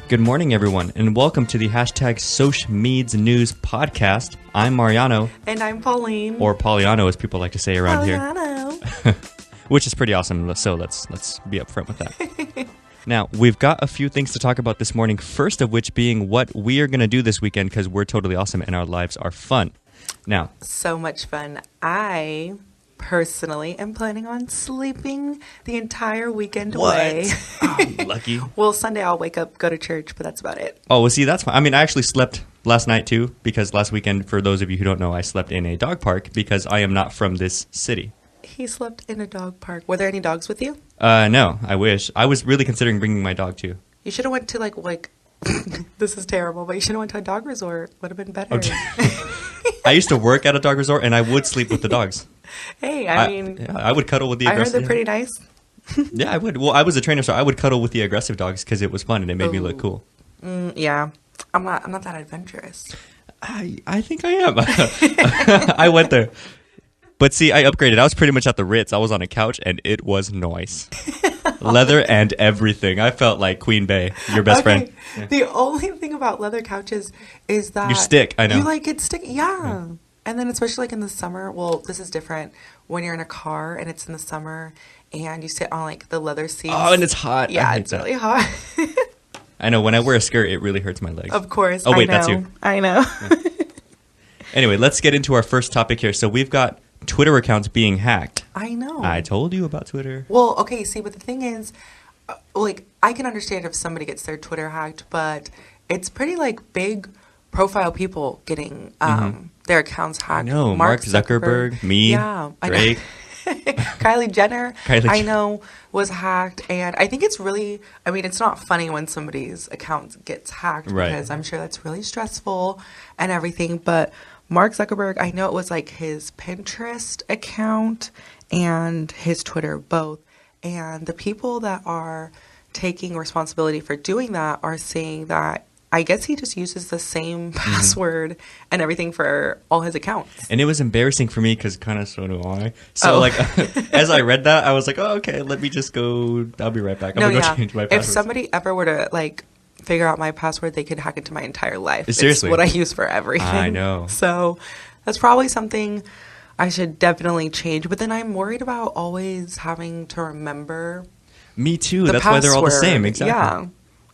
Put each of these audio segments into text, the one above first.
Good morning, everyone, and welcome to the hashtag SocialMeds News podcast. I'm Mariano. And I'm Pauline. Or Poliano, as people like to say around Poliano. here. Which is pretty awesome, so let's be upfront with that. Now, we've got a few things to talk about this morning, first of which being what we are going to do this weekend, because we're totally awesome and our lives are fun. Now, so much fun. I personally am planning on sleeping the entire weekend away. Oh, lucky. Well, Sunday I'll wake up, go to church, but that's about it. Oh, well, see, that's fine. I mean, I actually slept last night, too, because last weekend, for those of you who don't know, I slept in a dog park because I am not from this city. He slept in a dog park. Were there any dogs with you? No, I wish. I was really considering bringing my dog, too. You should have went to, like this is terrible, but you should have went to a dog resort. Would have been better. Okay. I used to work at a dog resort, and I would sleep with the dogs. Hey, I mean... I would cuddle with the aggressive... I heard they're pretty nice. Yeah, I would. Well, I was a trainer, so I would cuddle with the aggressive dogs because it was fun, and it made me look cool. Yeah. I'm not that adventurous. I think I am. I went there. But see, I upgraded. I was pretty much at the Ritz. I was on a couch, and it was nice. Leather and everything. I felt like Queen Bey, your best friend. Yeah. The only thing about leather couches is that... You stick, I know. You like it stick, yeah. And then especially like in the summer, well, this is different when you're in a car and it's in the summer and you sit on like the leather seats. Oh, and it's hot. Yeah, it's really hot. I know. When I wear a skirt, it really hurts my legs. Of course. Oh, wait, that's you. I know. Yeah. Anyway, let's get into our first topic here. So we've got Twitter accounts being hacked. I know. I told you about Twitter. Well, okay, see, but the thing is, like, I can understand if somebody gets their Twitter hacked, but it's pretty, like, big profile people getting their accounts hacked. I know. Mark Zuckerberg, me, Drake. Kylie Jenner, I know, was hacked. And I think it's really, I mean, it's not funny when somebody's account gets hacked because I'm sure that's really stressful and everything, but... Mark Zuckerberg, I know it was like his Pinterest account and his Twitter, both. And the people that are taking responsibility for doing that are saying that I guess he just uses the same password and everything for all his accounts. And it was embarrassing for me because kind of so do I. So like as I read that, I was like, oh, okay, let me just go. I'll be right back. I'm going to go change my password. If somebody ever were to like figure out my password, they could hack into my entire life. Seriously. It's what I use for everything. I know. So that's probably something I should definitely change. But then I'm worried about always having to remember. Me too. That's why they're all the same. Exactly. Yeah.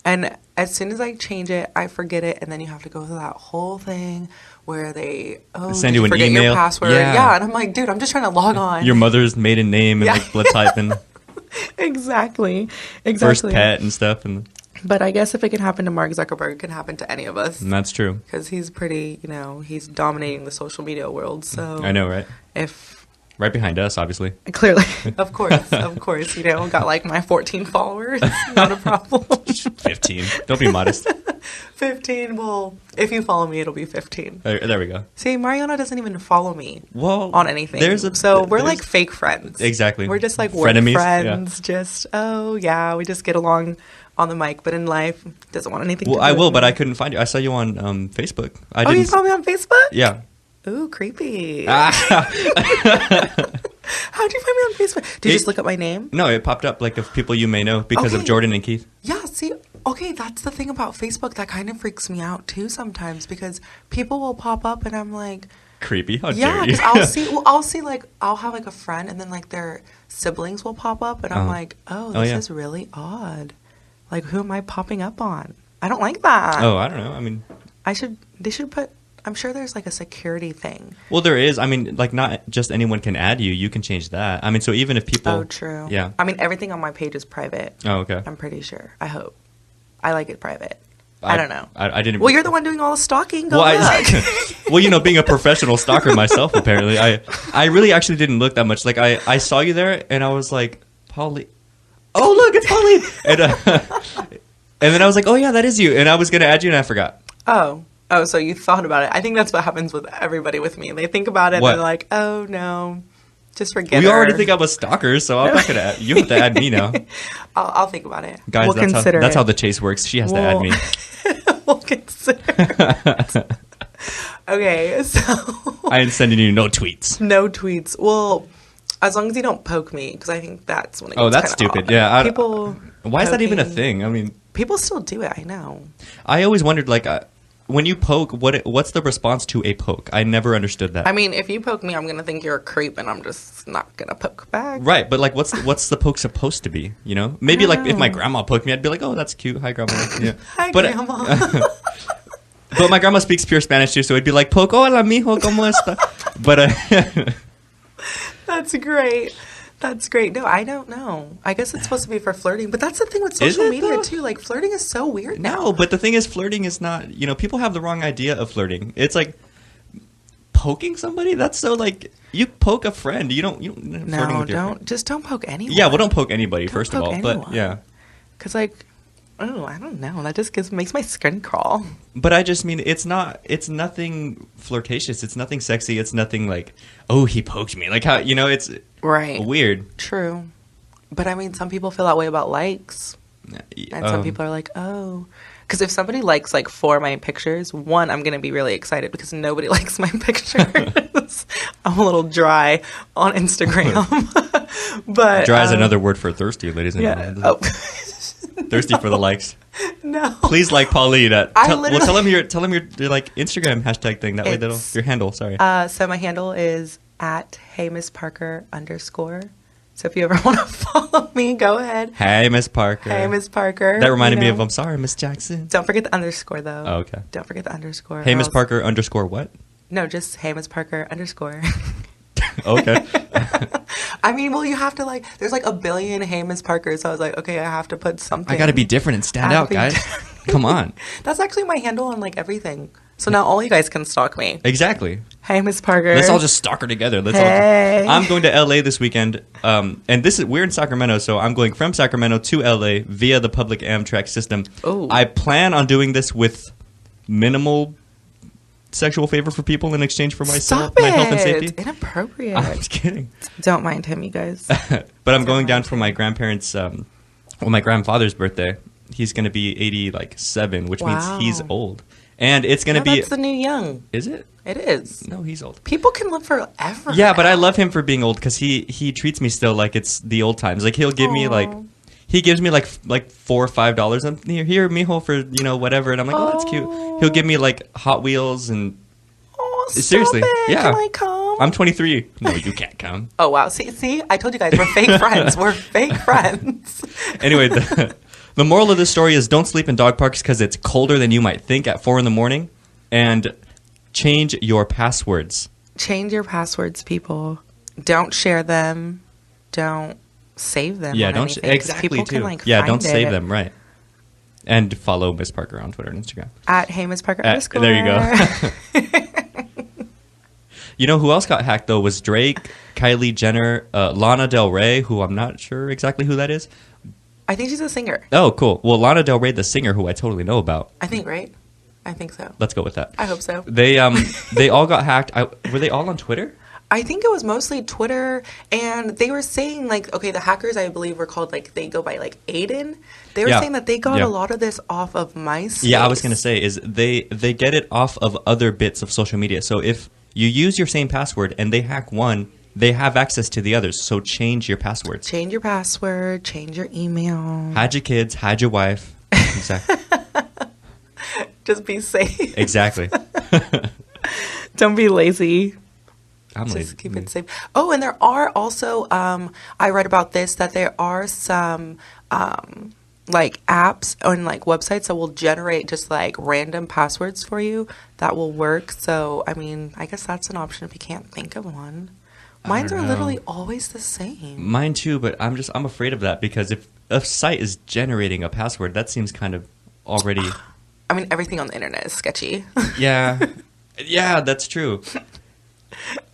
And as soon as I change it, I forget it. And then you have to go through that whole thing where they send you an email. Your password. Yeah. And I'm like, dude, I'm just trying to log on. Your mother's maiden name and like blood type and exactly. First pet and stuff. But I guess if it can happen to Mark Zuckerberg, it can happen to any of us. And that's true. Because he's pretty, he's dominating the social media world. So I know, right? Right behind us, obviously. Clearly. Of course. Got like my 14 followers. Not a problem. 15. Don't be modest. 15. Well, if you follow me, it'll be 15. There we go. See, Mariano doesn't even follow me on anything. So we're like fake friends. Exactly. We're just like work friends. Yeah. Just, we just get along on the mic, but in life, doesn't want anything to do with I will, me. but I couldn't find you. I saw you on Facebook. You saw me on Facebook? Yeah. Ooh, creepy. How'd you find me on Facebook? Did you just look up my name? No, it popped up like of people you may know because of Jordan and Keith. Yeah, see, that's the thing about Facebook that kind of freaks me out too sometimes because people will pop up and I'm like... Creepy. How dare you? I'll see like, I'll have like a friend and then like their siblings will pop up and I'm like, this is really odd. Like, who am I popping up on? I don't like that. Oh, I don't know. I mean... They should put... I'm sure there's, like, a security thing. Well, there is. I mean, like, not just anyone can add you. You can change that. I mean, so even if people... Oh, true. Yeah. I mean, everything on my page is private. Oh, okay. I'm pretty sure. I hope. I like it private. I don't know. I didn't... Well, you're the one doing all the stalking. Go look. Well, being a professional stalker myself, apparently, I really actually didn't look that much. Like, I saw you there, and I was like, Pauline... Oh, look, it's Pauline! And then I was like, oh, yeah, that is you. And I was going to add you, and I forgot. Oh, so you thought about it. I think that's what happens with everybody with me. They think about it, and they're like, oh, no, just forget it. You already think I'm a stalker, so I'm not going to add you. Have to add me now. I'll think about it. Guys, that's how the chase works. She has to add me. We'll consider it. Okay, so... I ain't sending you no tweets. No tweets. Well... As long as you don't poke me, because I think that's when it gets that's stupid. Odd. Yeah. People. Why is that even a thing? I mean, People still do it, I know. I always wondered, like, when you poke, what's the response to a poke? I never understood that. I mean, if you poke me, I'm going to think you're a creep, and I'm just not going to poke back. Right, but, like, what's the poke supposed to be, you know? Maybe, like, if my grandma poked me, I'd be like, oh, that's cute. Hi, grandma. Yeah. Hi, Grandma. But my grandma speaks pure Spanish, too, so it'd be like, poke, hola, mijo, ¿cómo está? But, That's great. That's great. No, I don't know. I guess it's supposed to be for flirting, but that's the thing with social media too. Like flirting is so weird now. No, but the thing is, flirting is not. You know, people have the wrong idea of flirting. It's like poking somebody. That's so like you poke a friend. You don't. Flirting with your friend. Just don't poke anyone. Yeah, well, don't poke anybody first of all. Anyone. But yeah, because like, oh, I don't know. That just makes my skin crawl. But I just mean it's nothing flirtatious. It's nothing sexy. It's nothing like, oh, he poked me. Like how it's. Right. Weird. True. But I mean, some people feel that way about likes. And some people are like, oh. Because if somebody likes like 4 of my pictures, one, I'm going to be really excited because nobody likes my pictures. I'm a little dry on Instagram. But dry is another word for thirsty, ladies and gentlemen. Oh. Thirsty for the likes. No. Please like Pauline. Tell them your like Instagram hashtag thing. That way your handle. Sorry. So my handle is at @HeyMissParker_. So if you ever want to follow me, go ahead. Hey, Miss Parker. Hey, Miss Parker. That reminded me of I'm sorry, Miss Jackson. Don't forget the underscore though. Oh, okay. Don't forget the underscore. Hey, Miss Parker _ what? No, just Hey, Miss Parker _ Okay. I mean, well, you have to like. There's like a billion Hey Miss Parkers, so I was like, okay, I have to put something. I got to be different and stand out, guys. Come on. That's actually my handle on like everything. So now all you guys can stalk me. Exactly. Hey, Miss Parker. Let's all just stalk her together. I'm going to LA this weekend, and we're in Sacramento, so I'm going from Sacramento to LA via the public Amtrak system. Ooh. I plan on doing this with minimal sexual favor for people in exchange for my health and safety. It's inappropriate. I'm just kidding. Don't mind him, you guys. But I'm going down for my grandparents' my grandfather's birthday. He's going to be 87, which means he's old. And it's going to be... That's the new young. Is it? It is. No, he's old. People can live forever. Yeah, but I love him for being old because he treats me still like it's the old times. Like he'll give me he gives me like $4 or $5. I'm here, mijo, for whatever, and I'm like, oh, that's cute. He'll give me like Hot Wheels and seriously, yeah. Can I come? I'm 23. No, you can't come. Oh wow! See, I told you guys we're fake friends. We're fake friends. Anyway, the moral of this story is don't sleep in dog parks because it's colder than you might think at 4 a.m. And change your passwords. Change your passwords, people. Don't share them. Don't save them. Yeah, don't exactly people too. Can, Don't save them, right? And follow Miss Parker on Twitter and Instagram at Hey Miss Parker _ There you go. You know who else got hacked though was Drake, Kylie Jenner, Lana Del Rey, who I'm not sure exactly who that is. I think she's a singer. Oh, cool. Well, Lana Del Rey, the singer, who I totally know about. I think, right? I think so. Let's go with that. I hope so. They all got hacked. Were they all on Twitter? I think it was mostly Twitter, and they were saying the hackers I believe were called they go by Aiden. They were saying that they got a lot of this off of MySpace. Yeah, I was gonna say is they get it off of other bits of social media. So if you use your same password and they hack one, they have access to the others. So change your passwords. Change your password. Change your email. Hide your kids. Hide your wife. Exactly. Just be safe. Exactly. Don't be lazy. I'm lazy. Just keep it safe. Oh, and there are also, I read about this, that there are some apps and websites that will generate just random passwords for you that will work. So, I mean, I guess that's an option if you can't think of one. Mine are literally always the same. Mine too, but I'm afraid of that because if a site is generating a password, that seems kind of already... I mean, everything on the internet is sketchy. Yeah. Yeah, that's true.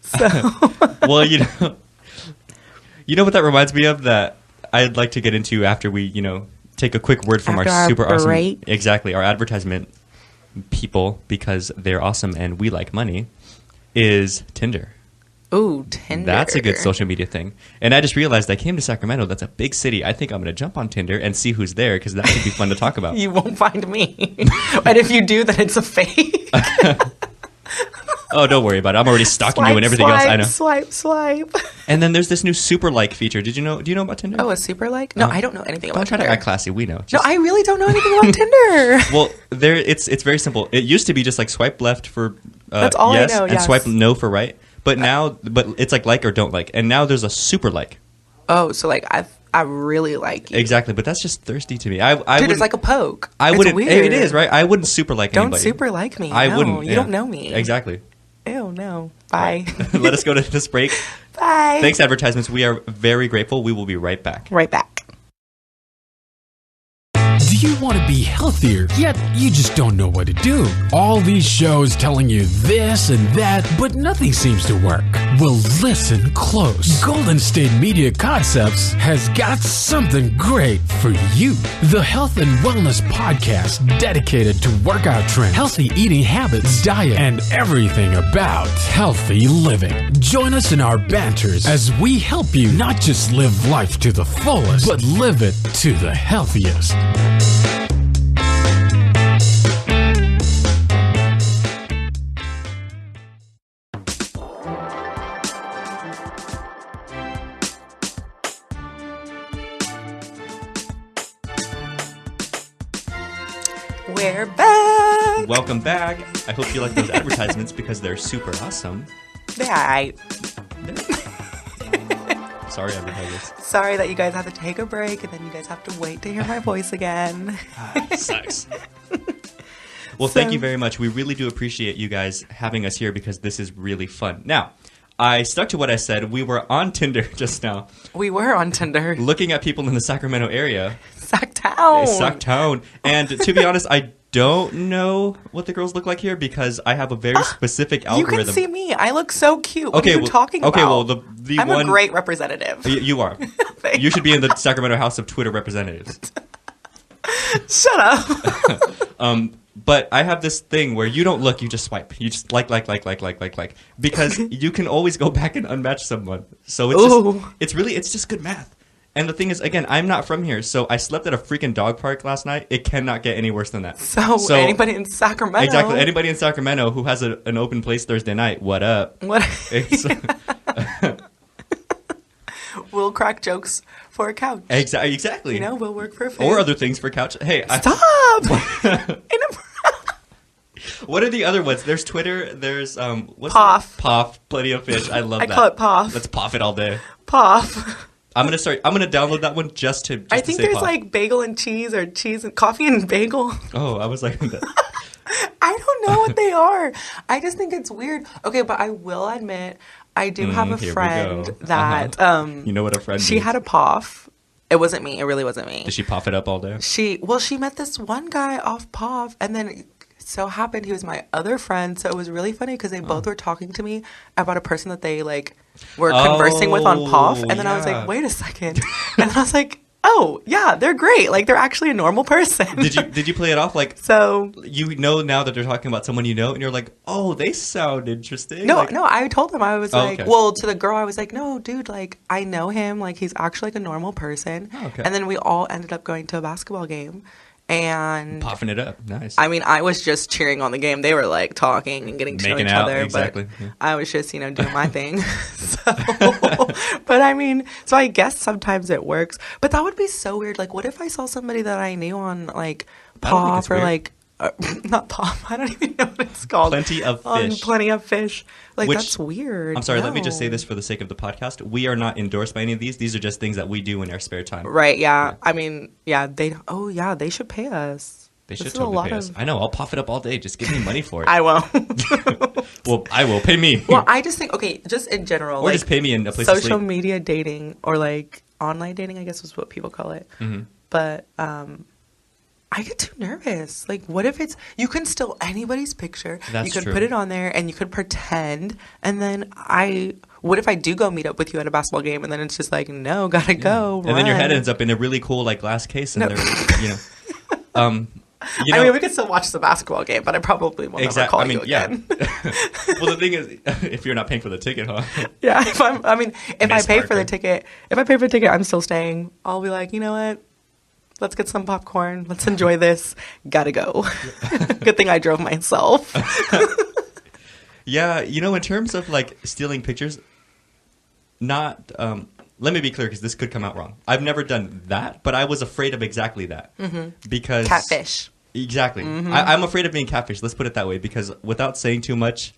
So... Well, you know what that reminds me of that I'd like to get into after we, take a quick word from our super awesome... Exactly, our advertisement people, because they're awesome and we like money, is Tinder. Ooh, Tinder. That's a good social media thing. And I just realized I came to Sacramento. That's a big city. I think I'm going to jump on Tinder and see who's there because that could be fun to talk about. You won't find me. And if you do, then it's a fake. Oh, don't worry about it. I'm already stalking you and everything else. I know. Swipe. And then there's this new super like feature. Do you know about Tinder? Oh, a super like? No, I don't know anything about Tinder. Tinder. Don't try to act classy. We know. No, I really don't know anything about Tinder. Well, it's very simple. It used to be just like swipe left for that's all yes, I know. and swipe no for right. But now, it's like or don't like. And now there's a super like. Oh, so like I really like you. Exactly, but that's just thirsty to me. Dude, it's like a poke. I it's wouldn't. Weird. It is, right? I wouldn't super like anybody. Don't super like me. I wouldn't. You don't know me. Exactly. Ew, no. Bye. Right. Let us go to this break. Bye. Thanks, advertisements. We are very grateful. We will be right back. Right back. Do you want to be healthier, yet you just don't know what to do? All these shows telling you this and that, but nothing seems to work. Well, listen close. Golden State Media Concepts has got something great for you. The Health and Wellness Podcast dedicated to workout trends, healthy eating habits, diet, and everything about healthy living. Join us in our banters as we help you not just live life to the fullest, but live it to the healthiest. We're back. Welcome back. I hope you like those advertisements because they're super awesome. Bye. Sorry, advertisers. Sorry that you guys have to take a break and then you guys have to wait to hear my voice again. Sucks. Well, thank you very much. We really do appreciate you guys having us here because this is really fun. Now, I stuck to what I said. We were on Tinder just now. We were on Tinder. Looking at people in the Sacramento area. Sacktown. And to be honest, I don't know what the girls look like here because I have a very specific algorithm. You can see me. I look so cute. What are you talking about? Okay, well, I'm a great representative. You are. You should be in the Sacramento House of Twitter Representatives. Shut up. But I have this thing where you don't look, you just swipe. You just like. Because you can always go back and unmatch someone. So it's just good math. And the thing is, again, I'm not from here, so I slept at a freaking dog park last night. It cannot get any worse than that. So anybody in Sacramento. Exactly. Anybody in Sacramento who has an open place Thursday night, what up? We'll crack jokes for a couch. Exactly. You know, we'll work for food. Or other things for couch. Hey, stop! What are the other ones? There's Twitter. There's Poff. Poff. Plenty of fish. I love that. I call it Poff. Let's Poff it all day. Poff. I'm gonna download that one just to. I think there's like bagel and cheese or cheese and coffee and bagel. Oh, I was like. I don't know what they are. I just think it's weird. Okay, but I will admit, I do have a friend that you know what a friend? She had a Poff. It wasn't me. It really wasn't me. Did she Poff it up all day? She met this one guy off Poff, and then it so happened he was my other friend. So it was really funny because they both were talking to me about a person that they like were conversing with on Poff, and then I was like, wait a second, and I was like, oh yeah, they're great. Like they're actually a normal person. Did you play it off like so? You know now that they're talking about someone you know, and you're like, oh, they sound interesting. No, like, no. I told them I was like, okay. Well, to the girl I was like, no, dude, like I know him. Like he's actually like a normal person. Oh, okay. And then we all ended up going to a basketball game. And Poffing it up, nice. I mean, I was just cheering on the game. They were like talking and getting to know each other, exactly. But I was just, doing my thing. So, but I mean, so I guess sometimes it works. But that would be so weird. Like, what if I saw somebody that I knew on like Poff or like not Poff? I don't even know what it's called. Plenty of Fish. Plenty of Fish. Like that's weird. I'm sorry. Let me just say this for the sake of the podcast. We are not endorsed by any of these. These are just things that we do in our spare time. Right? Yeah. I mean, yeah. They should pay us. They should totally pay us. I know. I'll Poff it up all day. Just give me money for it. I won't. Well, I will. Pay me. Well, I just think just in general, or just pay me in a place to sleep. Social media dating or like online dating, I guess is what people call it. Mm-hmm. But I get too nervous. Like, what if you can steal anybody's picture? That's you could true. put it on there and you could pretend. And then what if I do go meet up with you at a basketball game and then it's just like, no, gotta go. And then your head ends up in a really cool like glass case and I mean, we could still watch the basketball game, but I probably will never call you again. Well, the thing is, if you're not paying for the ticket, huh? Yeah. If I pay for the ticket, I'm still staying. I'll be like, you know what? Let's get some popcorn. Let's enjoy this. Gotta go. Good thing I drove myself. Yeah, in terms of like stealing pictures, not. Let me be clear because this could come out wrong. I've never done that, but I was afraid of exactly that because catfish. Exactly. I'm afraid of being catfish. Let's put it that way because without saying too much,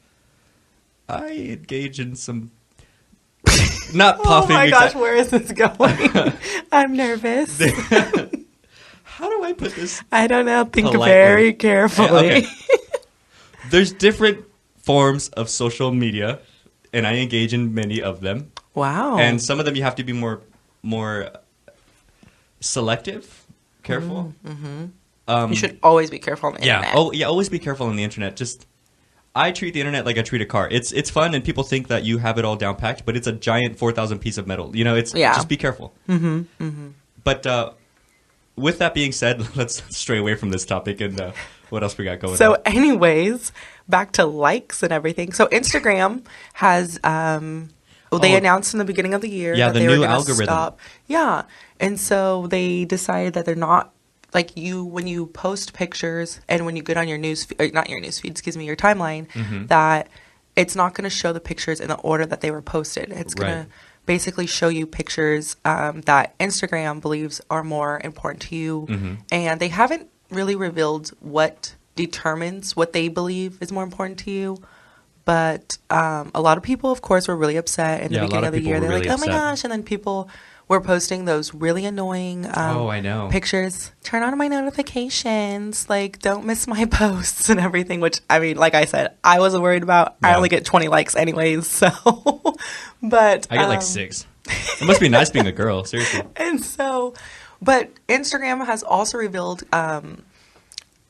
I engage in some. Not puffing. Oh my gosh, where is this going? I'm nervous. How do I put this? I don't know. Think politely? Very carefully. Okay. There's different forms of social media, and I engage in many of them. Wow. And some of them you have to be more selective, careful. You should always be careful on the internet. Oh, yeah, always be careful on the internet. Just I treat the internet like I treat a car. It's fun, and people think that you have it all down packed, but it's a giant 4,000 piece of metal. Just be careful. But with that being said, let's stray away from this topic and what else we got going on. So anyways, back to likes and everything. So Instagram has, they announced in the beginning of the year that the they were new going to algorithm. stop. Yeah. And so they decided that they're not, like when you post pictures and when you get on your not your news feed, your timeline, that it's not going to show the pictures in the order that they were posted. It's going to basically show you pictures that Instagram believes are more important to you. And they haven't really revealed what determines what they believe is more important to you. But a lot of people, of course, were really upset in the beginning of the year. They're really like, oh my gosh. And then people were posting those really annoying I know. pictures. Turn on my notifications. Like, don't miss my posts and everything, which, I mean, like I said, I wasn't worried about. Yeah. I only get 20 likes anyways, so. But I get like 6. It must be nice being a girl, seriously. And so, but Instagram has also revealed,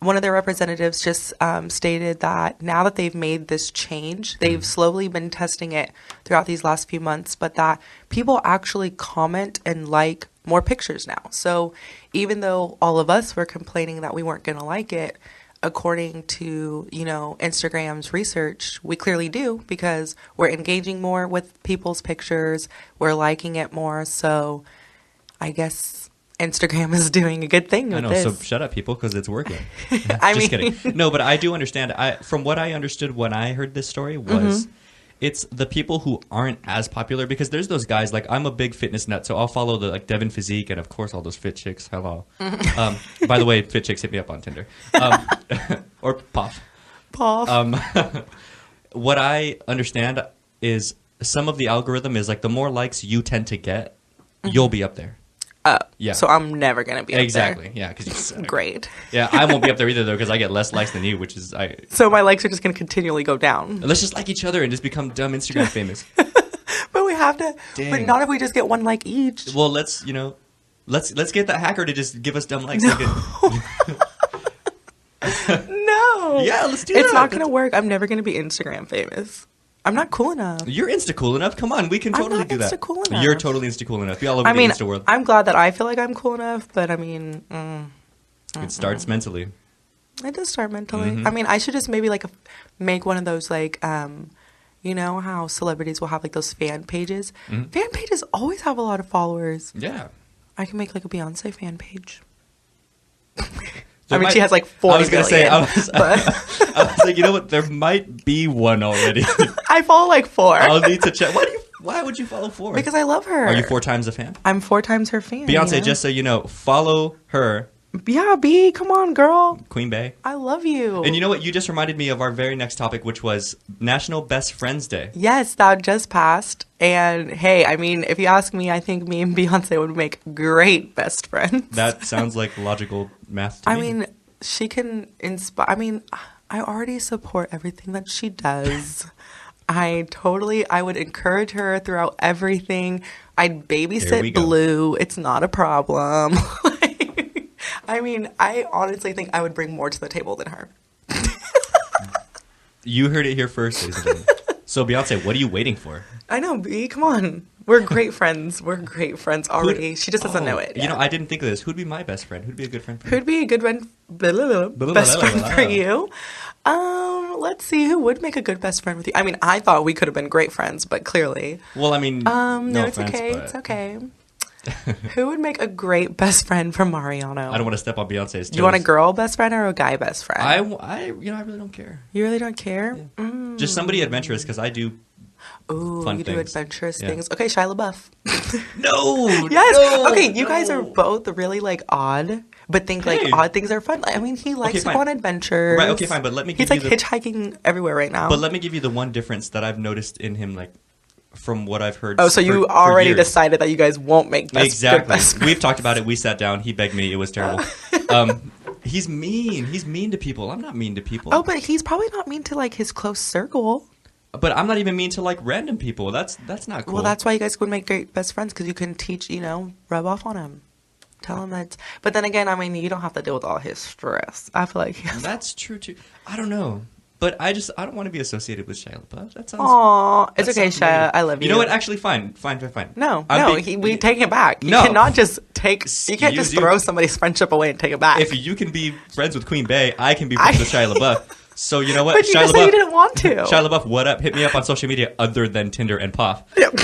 one of their representatives just stated that now that they've made this change, they've slowly been testing it throughout these last few months, but that people actually comment and like more pictures now. So even though all of us were complaining that we weren't going to like it, according to, Instagram's research, we clearly do because we're engaging more with people's pictures. We're liking it more. So I guess Instagram is doing a good thing with this. So shut up, people, because it's working. Just kidding. No, but I do understand. From what I understood when I heard this story was it's the people who aren't as popular because there's those guys, like I'm a big fitness nut, so I'll follow the like Devin Physique and of course all those fit chicks. Hello. By the way, fit chicks hit me up on Tinder. Or Puff. What I understand is some of the algorithm is like the more likes you tend to get, you'll be up there. Yeah. So I'm never going to be up there. Exactly. Yeah, because you suck. Great. Yeah, I won't be up there either, though, because I get less likes than you, which is... So my likes are just going to continually go down. Let's just like each other and just become dumb Instagram famous. But we have to... Dang. But not if we just get 1 like each. Well, let's get that hacker to just give us dumb likes. No. No. Yeah, let's do that. It's not going to work. I'm never going to be Instagram famous. I'm not cool enough. You're Insta cool enough. Come on, we can totally do that. I'm not Insta cool enough. You're totally Insta cool enough. Be all over the Insta world. I'm glad that I feel like I'm cool enough, but I mean... It starts mentally. It does start mentally. I mean, I should just maybe like make one of those like, you know how celebrities will have like those fan pages? Fan pages always have a lot of followers. Yeah. I can make like a Beyonce fan page. She has like 40 I was going to say, I was like, you know what? There might be one already. I follow like 4. I'll need to check. Why would you follow 4? Because I love her. Are you 4 times a fan? I'm 4 times her fan. Beyonce, just so you know, follow her. Yeah, B, come on, girl. Queen Bey. I love you. And you know what? You just reminded me of our very next topic, which was National Best Friends Day. Yes, that just passed. And hey, I mean, if you ask me, I think me and Beyonce would make great best friends. That sounds like logical math to me. I mean, she can inspire. I mean, I already support everything that she does. I would encourage her throughout everything. I'd babysit Blue. It's not a problem. I mean, I honestly think I would bring more to the table than her. You heard it here first, ladies and gentlemen. So, Beyonce, what are you waiting for? I know, B. Come on. We're great friends. We're great friends already. She just doesn't know it yet. You know, I didn't think of this. Who'd be my best friend? Who'd be a good friend for you? Who'd be a good friend? Best friend for you? Let's see. Who would make a good best friend with you? I mean, I thought we could have been great friends, but clearly. Well, I mean, no, it's offense, okay. But... It's okay. Who would make a great best friend for Mariano? I don't want to step on Beyonce's toes. Do you want a girl best friend or a guy best friend? I really don't care. You really don't care? Yeah. Just somebody adventurous, because I do fun you things. do adventurous things. Okay, Shia LaBeouf. No! Yes! No, okay, you guys are both really, like, odd, but think, like, odd things are fun. I mean, he likes to go on adventures. Right, okay, fine, but let me give you you He's, like, hitchhiking everywhere right now. But let me give you the one difference that I've noticed in him, like, from what I've heard. Oh, so you already decided that you guys won't make Exactly. best friends. We've talked about it. We sat down. He begged me. It was terrible. He's mean. He's mean to people. I'm not mean to people. Oh, but he's probably not mean to, like, his close circle. But I'm not even mean to, like, random people. That's not cool. Well, that's why you guys would make great best friends, because you can teach, rub off on him. Tell him that. But then again, I mean, you don't have to deal with all his stress. I feel like that's true too. I don't know, but I don't want to be associated with Shia LaBeouf. That sounds. Aw, it's okay, Shia. I love you. You know what? Actually, fine. No, we take it back. You no. cannot just take. You can't just throw somebody's friendship away and take it back. If you can be friends with Queen Bey, I can be friends with Shia LaBeouf. So you know what? But you just said you didn't want to. Shia LaBeouf, what up? Hit me up on social media other than Tinder and Puff. Yep.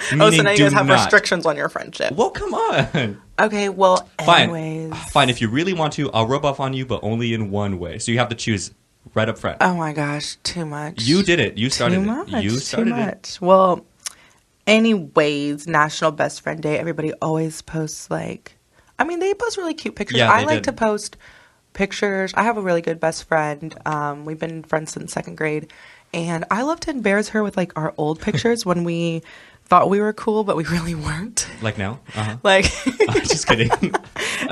So now you guys have restrictions on your friendship. Well, come on. Okay, well, anyways. Fine, if you really want to, I'll rub off on you, but only in one way. So you have to choose right up front. Oh my gosh, too much. You did it. You started it. You started it. Well, anyways, National Best Friend Day, everybody always posts, like, I mean, they post really cute pictures. Yeah, I like to post pictures. I have a really good best friend. We've been friends since second grade. And I love to embarrass her with, like, our old pictures when we thought we were cool, but we really weren't. Like now? Uh-huh. Like, just kidding.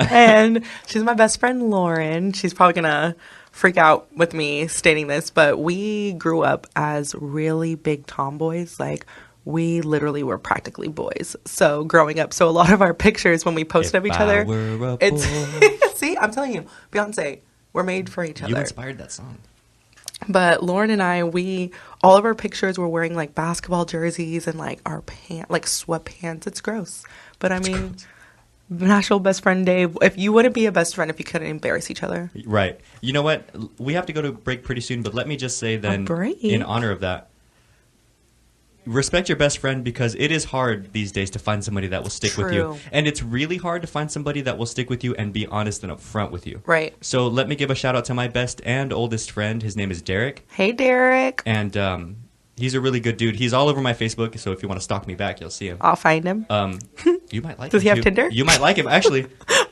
And she's my best friend, Lauren. She's probably going to freak out with me stating this, but we grew up as really big tomboys. Like, we literally were practically boys. So growing up, so a lot of our pictures when we posted of each other, it's see, I'm telling you, Beyonce, we're made for each other. You inspired that song. But Lauren and I, all of our pictures were wearing, like, basketball jerseys and, like, our like sweatpants. It's gross. But I mean, National Best Friend Day. If you wouldn't be a best friend if you couldn't embarrass each other. Right. You know what? We have to go to break pretty soon, but let me just say then, in honor of that, respect your best friend, because it is hard these days to find somebody that will stick with you. And it's really hard to find somebody that will stick with you and be honest and upfront with you. Right. So let me give a shout out to my best and oldest friend. His name is Derek. Hey, Derek. And he's a really good dude. He's all over my Facebook, so if you want to stalk me back, you'll see him. I'll find him. You might like him. Does he have Tinder? You might like him, actually.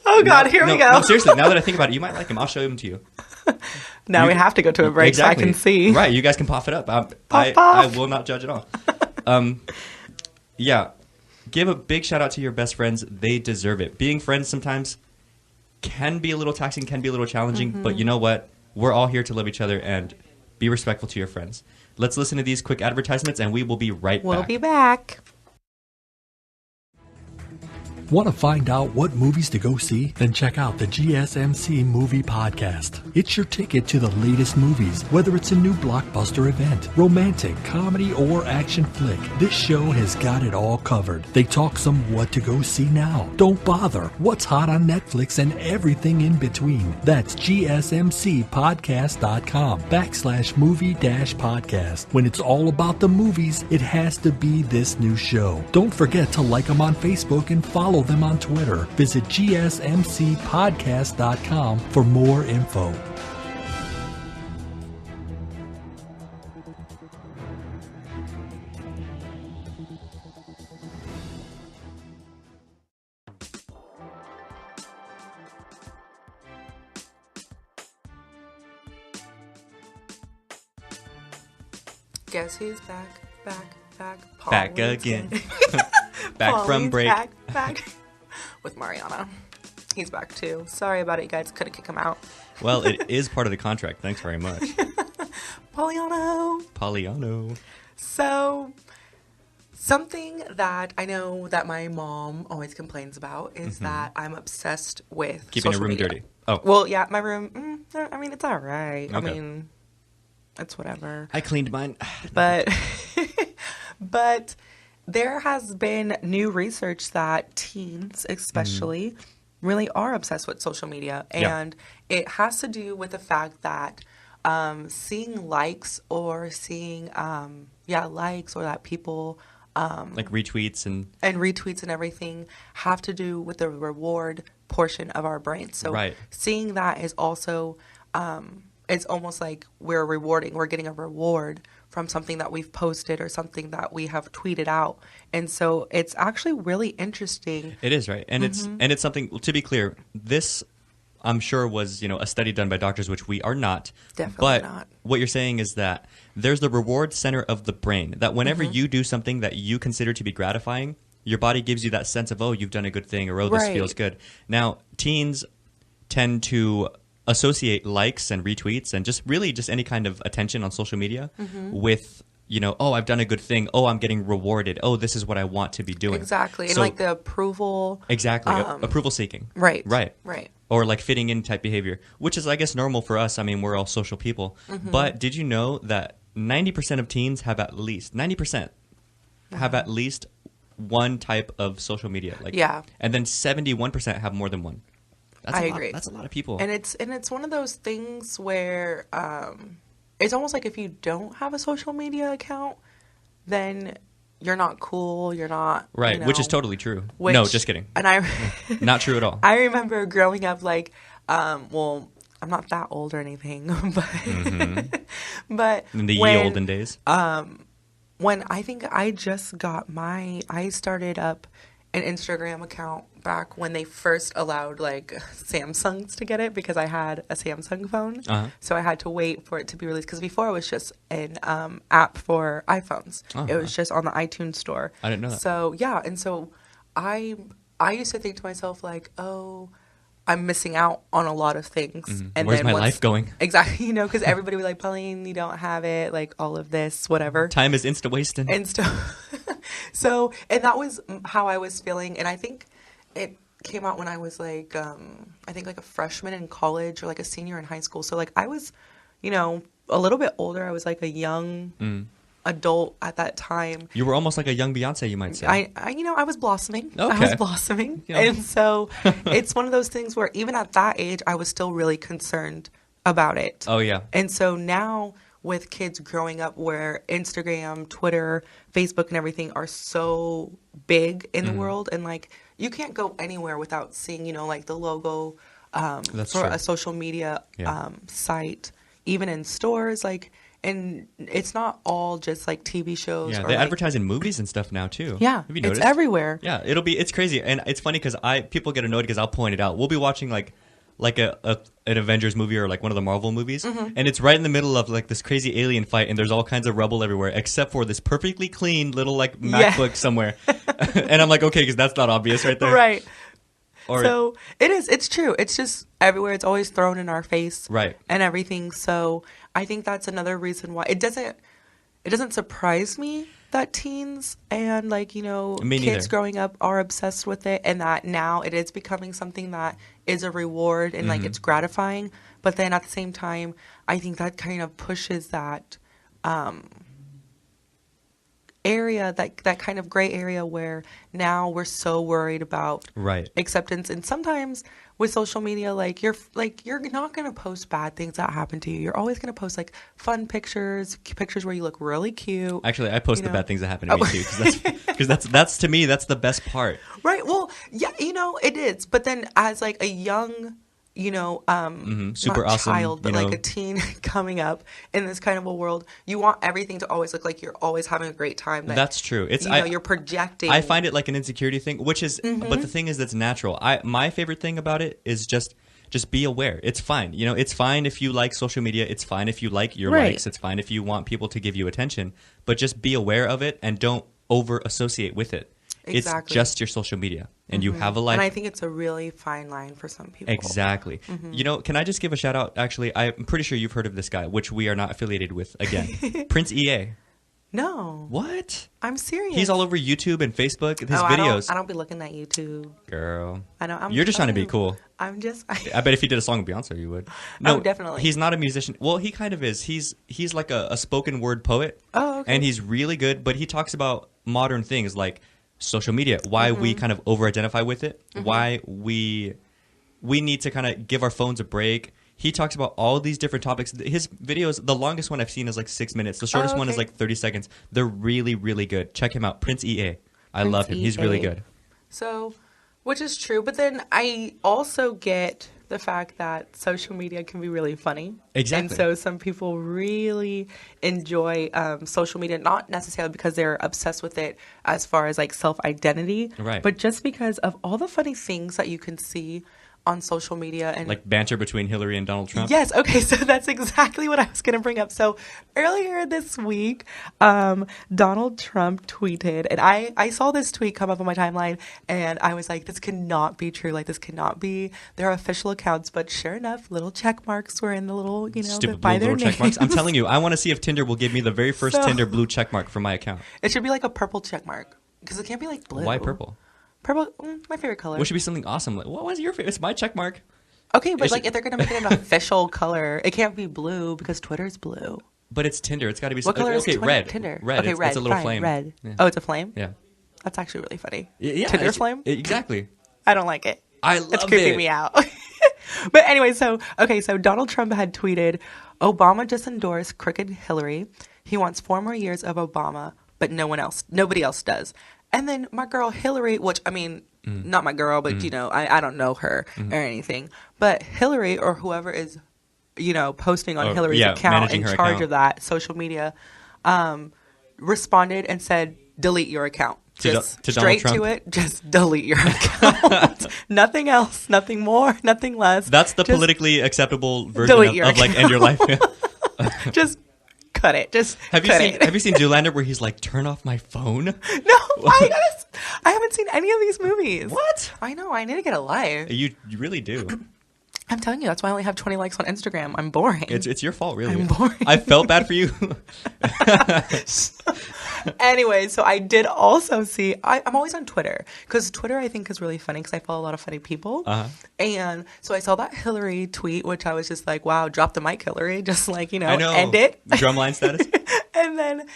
Oh, God, here we go. No, seriously, now that I think about it, you might like him. I'll show him to you. Now we have to go to a break so I can see. Right, you guys can puff it up. I will not judge at all. Yeah, give a big shout out to your best friends. They deserve it. Being friends sometimes can be a little taxing, can be a little challenging, but you know what? We're all here to love each other and be respectful to your friends. Let's listen to these quick advertisements and we will be right back. We'll be back. Want to find out what movies to go see? Then check out the GSMC Movie Podcast. It's your ticket to the latest movies, whether it's a new blockbuster event, romantic, comedy, or action flick. This show has got it all covered. They talk some what to go see now. Don't bother. What's hot on Netflix and everything in between. That's GSMCpodcast.com/movie-podcast. When it's all about the movies, it has to be this new show. Don't forget to like them on Facebook and follow them on Twitter. Visit GSMCpodcast.com for more info. Guess who's back. Back again. Back from break. Back. With Mariano. He's back too. Sorry about it, you guys. Couldn't kick him out. Well, it is part of the contract. Thanks very much. Poliano. So, something that I know that my mom always complains about is that I'm obsessed with keeping a room media. dirty. Oh. Well, yeah, my room, I mean, it's all right. Okay. I mean, it's whatever. I cleaned mine. But there has been new research that teens, especially, really are obsessed with social media. And it has to do with the fact that seeing likes or seeing, likes or that people like retweets and retweets and everything have to do with the reward portion of our brain. So seeing that is also, it's almost like we're getting a reward from something that we've posted or something that we have tweeted out. And so it's actually really interesting. It is, right. And it's something, to be clear, this I'm sure was, a study done by doctors, which we are not. Definitely not. What you're saying is that there's the reward center of the brain, that whenever you do something that you consider to be gratifying, your body gives you that sense of, oh, you've done a good thing, or oh, this feels good. Now, teens tend to associate likes and retweets and just any kind of attention on social media with, oh, I've done a good thing. Oh, I'm getting rewarded. Oh, this is what I want to be doing. Exactly. So, and like the approval. Exactly. Approval seeking. Right. Or like fitting in type behavior, which is, I guess, normal for us. I mean, we're all social people. But did you know that 90% of teens have at least, 90% have at least one type of social media? And then 71% have more than one. I agree. That's a lot of people. And it's one of those things where it's almost like if you don't have a social media account, then you're not cool. You're not right, which is totally true. No, just kidding. And not true at all. I remember growing up, like, well, I'm not that old or anything, but in the ye olden days, when I think I started up an Instagram account back when they first allowed like Samsungs to get it, because I had a Samsung phone. So I had to wait for it to be released, because before it was just an app for iPhones. It was just on the iTunes store. I didn't know that. So yeah, and so I used to think to myself like, oh, I'm missing out on a lot of things. And where's my life going? Exactly, because everybody would be like, Pauline, you don't have it, like all of this, whatever. Time is insta-wasting. So, and that was how I was feeling. And I think it came out when I was like, I think like a freshman in college or like a senior in high school. So like I was, a little bit older. I was like a young adult at that time. You were almost like a young Beyonce, you might say. I was blossoming. Okay. I was blossoming. Yeah. And so it's one of those things where even at that age, I was still really concerned about it. Oh, yeah. And so now with kids growing up where Instagram, Twitter, Facebook and everything are so big in the world, and like you can't go anywhere without seeing, like the logo for a social media site, even in stores, like, and it's not all just like TV shows. Yeah, they advertise in movies and stuff now too. Yeah, have you noticed? It's everywhere. Yeah, it's crazy, and it's funny because people get annoyed because I'll point it out. We'll be watching like an Avengers movie or like one of the Marvel movies, and it's right in the middle of like this crazy alien fight, and there's all kinds of rubble everywhere except for this perfectly clean little like MacBook somewhere. And I'm like, okay, because that's not obvious right there. Right. So it's true. It's just everywhere. It's always thrown in our face. Right. And everything. So I think that's another reason why it doesn't surprise me that teens and like, kids growing up are obsessed with it, and that now it is becoming something that is a reward and like it's gratifying. But then at the same time, I think that kind of pushes that area, that kind of gray area where now we're so worried about acceptance. And sometimes with social media, like you're not going to post bad things that happen to you. You're always going to post like fun pictures where you look really cute. Actually, I post the bad things that happen to me too, because that's to me, that's the best part. Right. Well, yeah, it is. But then as like a young, super not awesome child, but like a teen coming up in this kind of a world, you want everything to always look like you're always having a great time. That's true. It's you're projecting. I find it like an insecurity thing, which is, but the thing is, that's natural. My favorite thing about it is just be aware. It's fine. It's fine if you like social media. It's fine if you like your likes. It's fine if you want people to give you attention, but just be aware of it and don't over associate with it. Exactly. It's just your social media, and you have a life. And I think it's a really fine line for some people. Exactly. Can I just give a shout out? Actually, I'm pretty sure you've heard of this guy, which we are not affiliated with again. Prince EA. No. What? I'm serious. He's all over YouTube and Facebook. His videos. I don't be looking at YouTube. Girl. I know. You're just trying to be cool. I bet if he did a song with Beyonce, you would. No, definitely. He's not a musician. Well, he kind of is. He's like a spoken word poet. Oh, okay. And he's really good, but he talks about modern things like social media, why we kind of over-identify with it, why we need to kind of give our phones a break. He talks about all these different topics. His videos, the longest one I've seen is like 6 minutes. The shortest one is like 30 seconds. They're really, really good. Check him out. Prince EA. I love him. He's really good. So, which is true. But then I also get the fact that social media can be really funny. Exactly. And so some people really enjoy social media, not necessarily because they're obsessed with it as far as like self-identity, right, but just because of all the funny things that you can see on social media. And like banter between Hillary and Donald Trump. Yes. Okay. So that's exactly what I was going to bring up. So earlier this week, Donald Trump tweeted, and I saw this tweet come up on my timeline, and I was like, this cannot be true. Like, this cannot be their official accounts. But sure enough, little check marks were in the little, Stupid by blue their little check marks. I'm telling you, I want to see if Tinder will give me the very first Tinder blue check mark for my account. It should be like a purple check mark because it can't be like blue. Why purple? Purple, my favorite color. What should be something awesome? Like, what was your favorite? It's my check mark. Okay, but like if they're gonna make it an official color, it can't be blue because Twitter's blue. But it's Tinder. It's got to be. What color is red? Tinder. Red. Okay, red. It's a little fine, flame. Red. Yeah. Oh, it's a flame. Yeah. That's actually really funny. Yeah. Tinder flame. Exactly. I don't like it. I love it. It's creeping me out. But anyway, so Donald Trump had tweeted, Obama just endorsed crooked Hillary. He wants 4 more years of Obama, but nobody else does. And then my girl Hillary, which I mean, not my girl, but I don't know her or anything. But Hillary or whoever is, posting on Hillary's account in charge of that social media, responded and said, delete your account. Just straight to it, just delete your account. Nothing else, nothing more, nothing less. That's the politically acceptable version of like end your life. Just cut it. Just have you seen Zoolander where he's like, turn off my phone? No, I haven't seen any of these movies. What? I know. I need to get a life. You really do. I'm telling you, that's why I only have 20 likes on Instagram. I'm boring. It's your fault, really. I'm boring. I felt bad for you. Anyway, so I did also see, I'm always on Twitter because Twitter I think is really funny because I follow a lot of funny people. Uh-huh. And so I saw that Hillary tweet, which I was just like, wow, drop the mic, Hillary. Just like, I know. End it. Drumline status. And then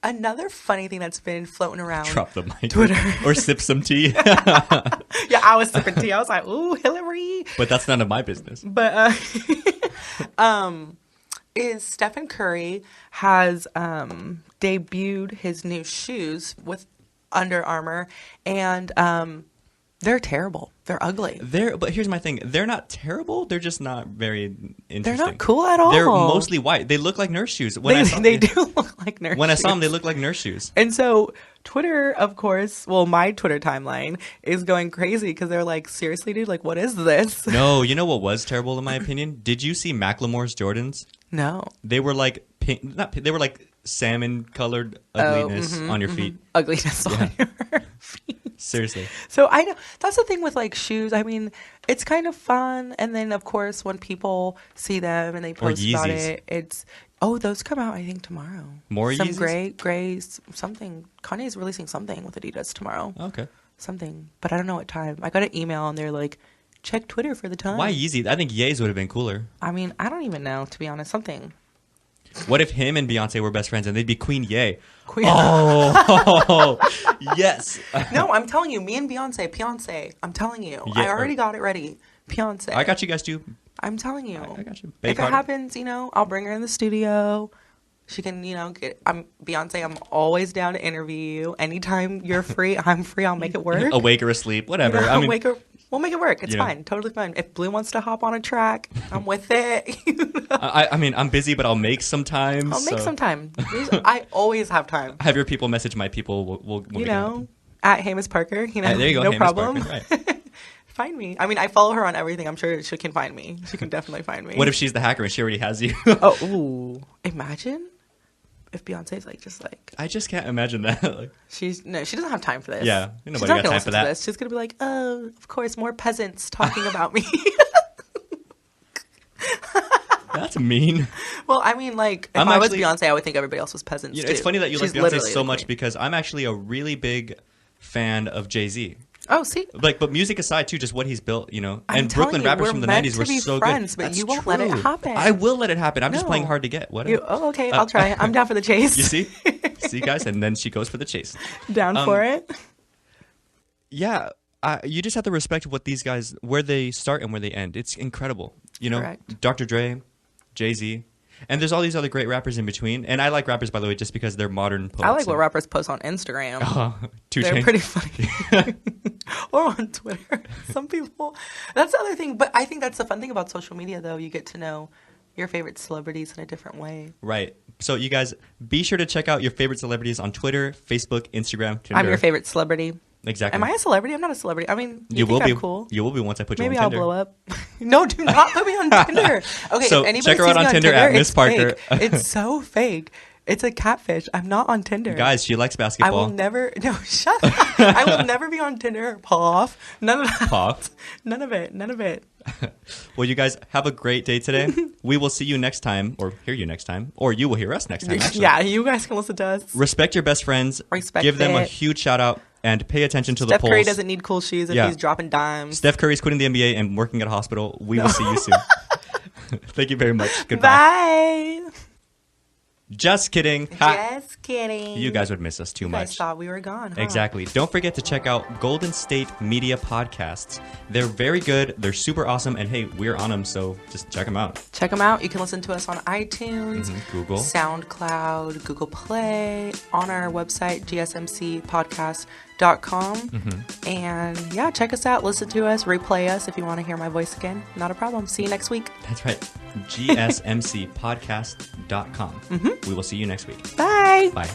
another funny thing that's been floating around. Drop the mic. Twitter. Or sip some tea. Yeah, I was sipping tea. I was like, ooh, Hillary. But that's none of my business. But is Stephen Curry has debuted his new shoes with Under Armour, and they're terrible. They're ugly. But here's my thing. They're not terrible. They're just not very interesting. They're not cool at all. They're mostly white. They look like nurse shoes. They do look like nurse shoes. When I saw them, they look like nurse shoes. And so Twitter, of course, my Twitter timeline is going crazy because they're like, seriously, dude, like, what is this? No, you know what was terrible in my opinion? Did you see Macklemore's Jordans? No. They were like pink. They were like salmon-colored ugliness on your feet. Ugliness on your feet. Seriously. So I know that's the thing with like shoes. I mean, it's kind of fun, and then of course when people see them and they post about it, it's those come out I think tomorrow. More some Yeezys? gray something. Kanye's releasing something with Adidas tomorrow. Okay. Something, but I don't know what time. I got an email and they're like, check Twitter for the time. Why Yeezy? I think Ye's would have been cooler. I mean, I don't even know, to be honest. Something. What if him and Beyonce were best friends and they'd be Queen Ye? Queen. Oh, yes. No, I'm telling you, me and Beyonce. I'm telling you, Yeah, I already got it ready. Beyonce. I got you guys too. I'm telling you. I got you. If it happens, I'll bring her in the studio. She can, I'm Beyonce. I'm always down to interview you. Anytime you're free, I'm free. I'll make it work. Awake or asleep, whatever. We'll make it work. It's fine. Totally fine. If Blue wants to hop on a track, I'm with it. I mean, I'm busy, but I'll make some time. I'll make some time. I always have time. Have your people message my people. We'll at Hamus Parker. There you go. No Hamus problem. Parker, right. Find me. I mean, I follow her on everything. I'm sure she can find me. She can definitely find me. What if she's the hacker and she already has you? Imagine if Beyonce's just like. I just can't imagine that. She doesn't have time for this. Yeah, nobody got time for that. This. She's gonna be like, oh, of course, more peasants talking about me. That's mean. Well, I mean, like, if I was Beyonce, I would think everybody else was peasants too. It's funny that you like Beyonce so much because I'm actually a really big fan of Jay-Z. Oh, see, but music aside too, just what he's built, I'm and Brooklyn rappers from the '90s were so friends, good. But you won't let it happen. I will let it happen. I'm just playing hard to get. Whatever. Okay, I'll try. I'm down for the chase. You see, guys, and then she goes for the chase. Down for it. Yeah, you just have to respect what these guys, where they start and where they end. It's incredible. You know, Correct. Dr. Dre, Jay-Z. And there's all these other great rappers in between. And I like rappers, by the way, just because they're modern poets. I like what rappers post on Instagram. They're Chainz. pretty funny. Or on Twitter. Some people. That's the other thing. But I think that's the fun thing about social media, though. You get to know your favorite celebrities in a different way. Right. So you guys, be sure to check out your favorite celebrities on Twitter, Facebook, Instagram, Tinder. I'm your favorite celebrity. Exactly. Am I a celebrity? I'm not a celebrity. I mean, You think will be. I'm cool? You will be once I put Maybe you on I'll Tinder. blow up. No, do not put me on Tinder. Okay, So if anybody check her sees out me on Tinder at Miss it's Parker. fake. It's so fake. It's a catfish. I'm not on Tinder. Guys, she likes I basketball. will never. No, shut up. I will never be on Tinder. Paw off. None of that. Paw. None of it. None of it. Well, you guys have a great day today. We will see you next time, or hear you next time, or you will hear us next time. Actually. Yeah, you guys can listen to us. Respect your best friends. Respect Give them a it. huge shout out and pay attention to Steph the polls. Curry doesn't need cool shoes if Yeah. he's dropping dimes. Steph Curry's quitting the NBA and working at a hospital. We will see you soon. Thank you very much. Goodbye. Bye. Just kidding. Ha. Just kidding. You guys would miss us too You guys much. thought we were gone, huh? Exactly. Don't forget to check out Golden State Media Podcasts. They're very good. They're super awesome. And hey, we're on them, so just check them out. Check them out. You can listen to us on iTunes, Google. SoundCloud, Google Play, on our website, gsmcpodcast.com. And yeah, check us out. Listen to us. Replay us if you want to hear my voice again. Not a problem. See you next week. That's right. GSMCpodcast.com. We will see you next week. Bye. Bye.